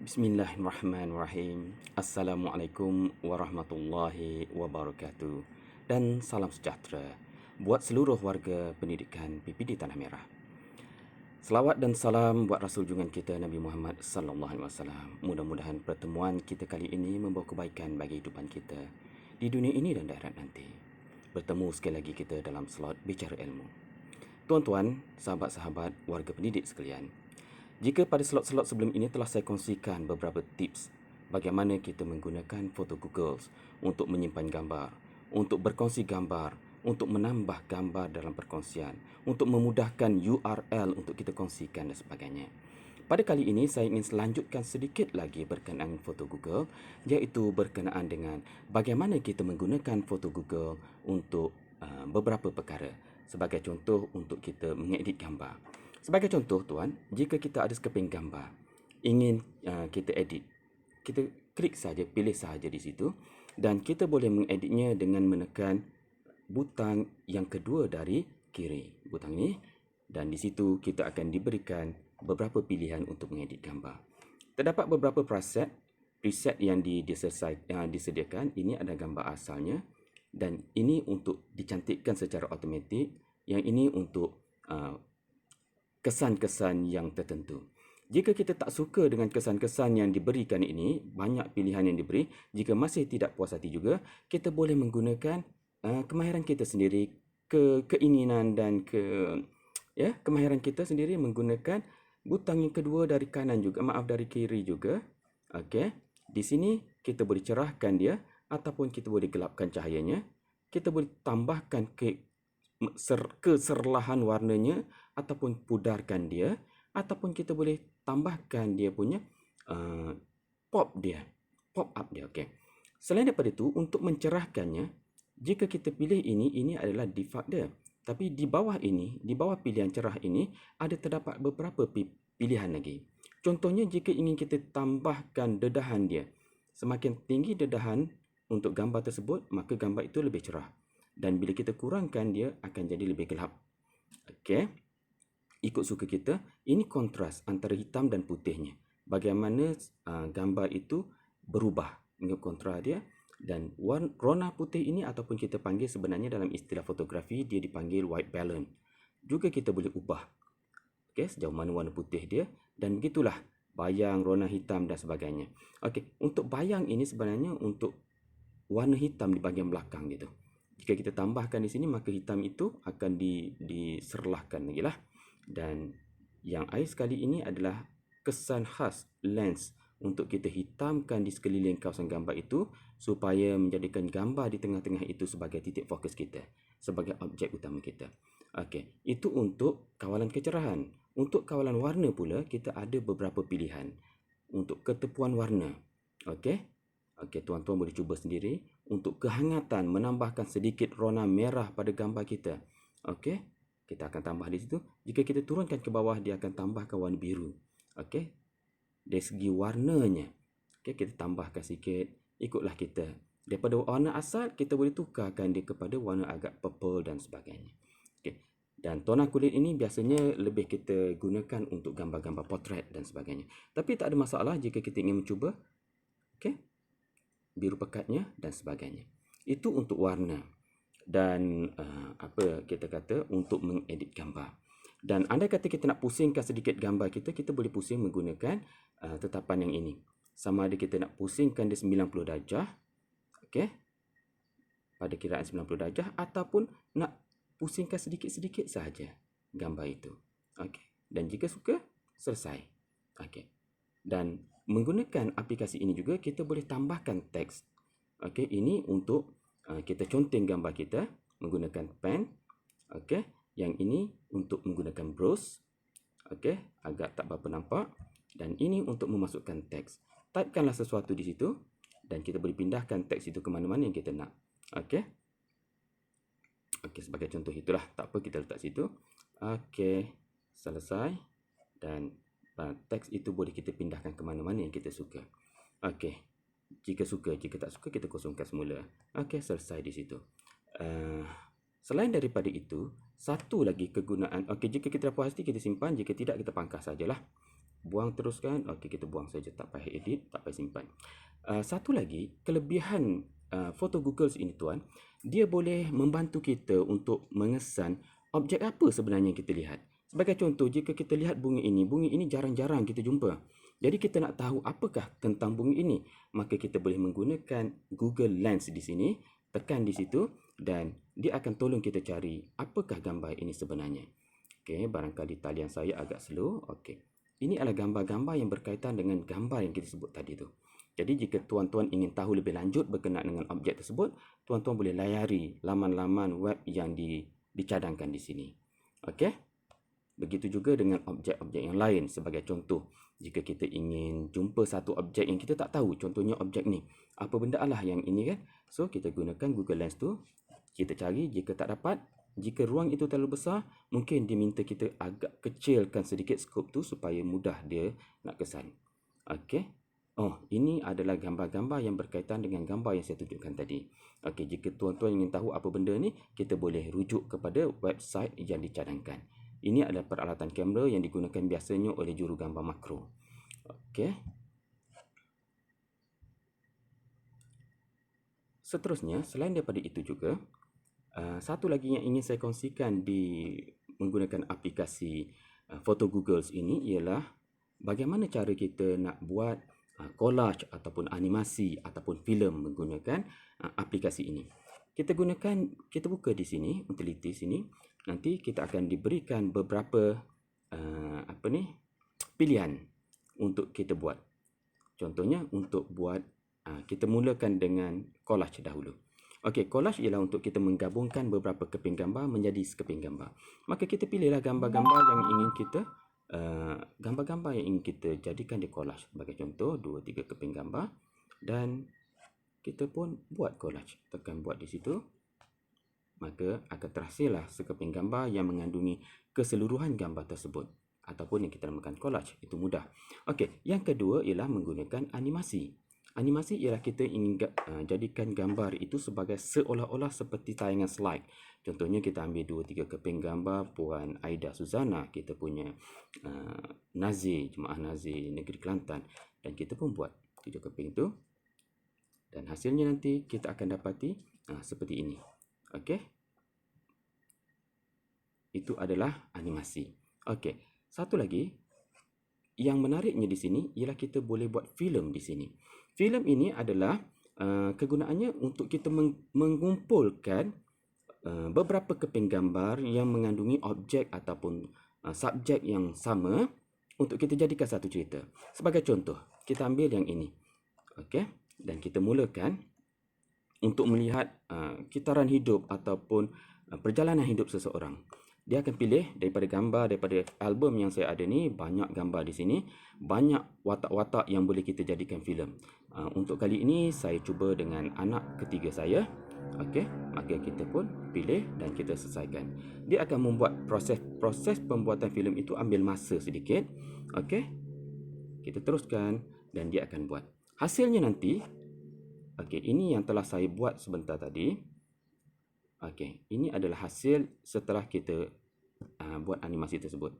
Bismillahirrahmanirrahim. Assalamualaikum warahmatullahi wabarakatuh. Dan salam sejahtera buat seluruh warga pendidikan PPD Tanah Merah. Selawat dan salam buat Rasul junjungan kita Nabi Muhammad sallallahu alaihi wasallam. Mudah-mudahan pertemuan kita kali ini membawa kebaikan bagi kehidupan kita di dunia ini dan di akhirat nanti. Bertemu sekali lagi kita dalam slot Bicara Ilmu. Tuan-tuan, sahabat-sahabat, warga pendidik sekalian, jika pada slot-slot sebelum ini telah saya kongsikan beberapa tips bagaimana kita menggunakan foto Google untuk menyimpan gambar, untuk berkongsi gambar, untuk menambah gambar dalam perkongsian, untuk memudahkan URL untuk kita kongsikan dan sebagainya. Pada kali ini saya ingin selanjutkan sedikit lagi berkenaan foto Google, iaitu berkenaan dengan bagaimana kita menggunakan foto Google untuk beberapa perkara. Sebagai contoh, untuk kita mengedit gambar. Sebagai contoh, tuan, jika kita ada sekeping gambar, ingin kita edit, kita klik saja, pilih saja di situ, dan kita boleh mengeditnya dengan menekan butang yang kedua dari kiri, butang ini, dan di situ kita akan diberikan beberapa pilihan untuk mengedit gambar. Terdapat beberapa preset yang disediakan. Ini adalah gambar asalnya, dan ini untuk dicantikkan secara automatik. Yang ini untuk kesan-kesan yang tertentu. Jika kita tak suka dengan kesan-kesan yang diberikan ini, banyak pilihan yang diberi, jika masih tidak puas hati juga, kita boleh menggunakan kemahiran kita sendiri, keinginan dan kemahiran kita sendiri menggunakan butang yang kedua dari kanan juga, dari kiri juga. Okey, di sini kita boleh cerahkan dia ataupun kita boleh gelapkan cahayanya. Kita boleh tambahkan keserlahan warnanya ataupun pudarkan dia, ataupun kita boleh tambahkan dia punya pop up dia. Okey. Selain daripada itu, untuk mencerahkannya, jika kita pilih ini adalah default dia. Tapi di bawah ini, di bawah pilihan cerah ini, terdapat beberapa pilihan lagi. Contohnya, jika ingin kita tambahkan dedahan dia, semakin tinggi dedahan untuk gambar tersebut, maka gambar itu lebih cerah. Dan bila kita kurangkan, dia akan jadi lebih gelap. Okey. Ikut suka kita. Ini kontras antara hitam dan putihnya. Bagaimana gambar itu berubah dengan kontras dia. Dan warna putih ini ataupun kita panggil sebenarnya dalam istilah fotografi, dia dipanggil white balance. Juga kita boleh ubah. Okey, sejauh mana warna putih dia. Dan begitulah bayang, warna hitam dan sebagainya. Okey, untuk bayang ini sebenarnya untuk warna hitam di bahagian belakang gitu. Jika kita tambahkan di sini, maka hitam itu akan diserlahkan lagi lah. Dan yang air sekali ini adalah kesan khas lens untuk kita hitamkan di sekeliling kawasan gambar itu supaya menjadikan gambar di tengah-tengah itu sebagai titik fokus kita, sebagai objek utama kita. Okey, itu untuk kawalan kecerahan. Untuk kawalan warna pula, kita ada beberapa pilihan untuk ketepuan warna. Okey. Okey, tuan-tuan boleh cuba sendiri. Untuk kehangatan, menambahkan sedikit rona merah pada gambar kita. Okey, kita akan tambah di situ. Jika kita turunkan ke bawah, dia akan tambahkan warna biru. Okey, dari segi warnanya, okey, kita tambahkan sikit. Ikutlah kita. Daripada warna asal, kita boleh tukarkan dia kepada warna agak purple dan sebagainya. Okey, dan tona kulit ini biasanya lebih kita gunakan untuk gambar-gambar potret dan sebagainya. Tapi tak ada masalah jika kita ingin mencuba. Okey, biru pekatnya dan sebagainya. Itu untuk warna dan untuk mengedit gambar. Dan andai kata kita nak pusingkan sedikit gambar kita, kita boleh pusing menggunakan tetapan yang ini. Sama ada kita nak pusingkan dia 90 darjah, okey, pada kiraan 90 darjah, ataupun nak pusingkan sedikit-sedikit sahaja gambar itu. Okey. Dan jika suka, selesai. Okey. Dan menggunakan aplikasi ini juga kita boleh tambahkan teks. Okey, ini untuk kita conteng gambar kita menggunakan pen. Okey, yang ini untuk menggunakan browse. Okey, agak tak berapa nampak. Dan ini untuk memasukkan teks. Typekanlah sesuatu di situ dan kita boleh pindahkan teks itu ke mana-mana yang kita nak. Okey. Okey, sebagai contoh itulah, tak apa kita letak situ. Okey, selesai. Dan teks itu boleh kita pindahkan ke mana-mana yang kita suka. Okey. Jika suka, jika tak suka, kita kosongkan semula. Okey, selesai di situ. Selain daripada itu, satu lagi kegunaan. Okey, jika kita dah puas hati, kita simpan. Jika tidak, kita pangkas sajalah. buang teruskan. Okey, kita buang saja, tak payah edit, tak payah simpan. Satu lagi kelebihan foto Google ini tuan, dia boleh membantu kita untuk mengesan objek apa sebenarnya yang kita lihat. Sebagai contoh, jika kita lihat bunga ini jarang-jarang kita jumpa. Jadi kita nak tahu apakah tentang bunga ini, maka kita boleh menggunakan Google Lens di sini, tekan di situ dan dia akan tolong kita cari apakah gambar ini sebenarnya. Okey, barangkali talian saya agak slow. Okey. Ini adalah gambar-gambar yang berkaitan dengan gambar yang kita sebut tadi tu. Jadi jika tuan-tuan ingin tahu lebih lanjut berkenaan dengan objek tersebut, tuan-tuan boleh layari laman-laman web yang dicadangkan di sini. Okey? Begitu juga dengan objek-objek yang lain. Sebagai contoh, jika kita ingin jumpa satu objek yang kita tak tahu, contohnya objek ni, apa benda lah yang ini kan? So, kita gunakan Google Lens tu, kita cari, jika tak dapat, jika ruang itu terlalu besar, mungkin dia minta kita agak kecilkan sedikit skop tu supaya mudah dia nak kesan. Okey. Oh, ini adalah gambar-gambar yang berkaitan dengan gambar yang saya tunjukkan tadi. Okey, jika tuan-tuan ingin tahu apa benda ni, kita boleh rujuk kepada website yang dicadangkan. Ini adalah peralatan kamera yang digunakan biasanya oleh jurugambar makro. Okey. Seterusnya, selain daripada itu juga, satu lagi yang ingin saya kongsikan di menggunakan aplikasi Foto Google ini ialah bagaimana cara kita nak buat collage ataupun animasi ataupun filem menggunakan aplikasi ini. Kita buka di sini, utility sini. Nanti kita akan diberikan beberapa pilihan untuk kita buat. Contohnya untuk buat, kita mulakan dengan collage dahulu. Okey, collage ialah untuk kita menggabungkan beberapa keping gambar menjadi sekeping gambar. Maka kita pilihlah gambar-gambar yang ingin kita jadikan di collage. Sebagai contoh, 2-3 keping gambar dan kita pun buat collage. Tekan buat di situ. Maka akan terhasillah sekeping gambar yang mengandungi keseluruhan gambar tersebut ataupun yang kita namakan collage. Itu mudah. Okey, yang kedua ialah menggunakan animasi. Animasi ialah kita ingin jadikan gambar itu sebagai seolah-olah seperti tayangan slide. Contohnya kita ambil 2-3 keping gambar Puan Aida Suzana, kita punya Nazir, Jemaah Nazir Negeri Kelantan, dan kita pun buat 7 keping itu. Dan hasilnya nanti kita akan dapati seperti ini. Okey. Itu adalah animasi. Okey. Satu lagi yang menariknya di sini ialah kita boleh buat filem di sini. Filem ini adalah kegunaannya untuk kita mengumpulkan beberapa keping gambar yang mengandungi objek ataupun subjek yang sama untuk kita jadikan satu cerita. Sebagai contoh, kita ambil yang ini. Okey, dan kita mulakan untuk melihat kitaran hidup ataupun perjalanan hidup seseorang. Dia akan pilih daripada album yang saya ada ni, banyak gambar di sini, banyak watak-watak yang boleh kita jadikan filem. Untuk kali ini saya cuba dengan anak ketiga saya. Okey, maka kita pun pilih dan kita selesaikan. Dia akan membuat proses pembuatan filem itu ambil masa sedikit. Okey. Kita teruskan dan dia akan buat. Hasilnya nanti, okey, ini yang telah saya buat sebentar tadi. Okey, ini adalah hasil setelah kita buat animasi tersebut.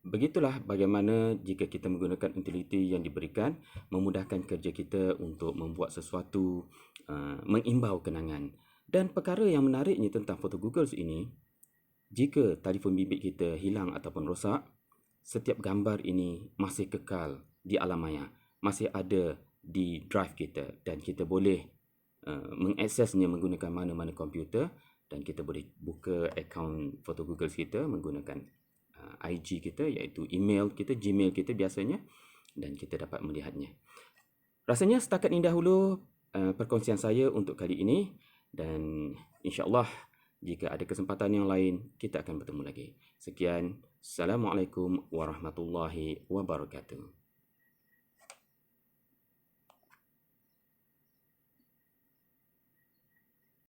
Begitulah bagaimana jika kita menggunakan utility yang diberikan, memudahkan kerja kita untuk membuat sesuatu, mengimbau kenangan. Dan perkara yang menariknya tentang foto Google ini, jika telefon bimbit kita hilang ataupun rosak, setiap gambar ini masih kekal di alam maya, masih ada di drive kita dan kita boleh mengaksesnya menggunakan mana-mana komputer dan kita boleh buka akaun foto Google kita menggunakan IG kita, iaitu email kita, Gmail kita biasanya, dan kita dapat melihatnya. Rasanya setakat ini dahulu perkongsian saya untuk kali ini, dan insya-Allah Jika ada kesempatan yang lain, kita akan bertemu lagi. Sekian. Assalamualaikum warahmatullahi wabarakatuh.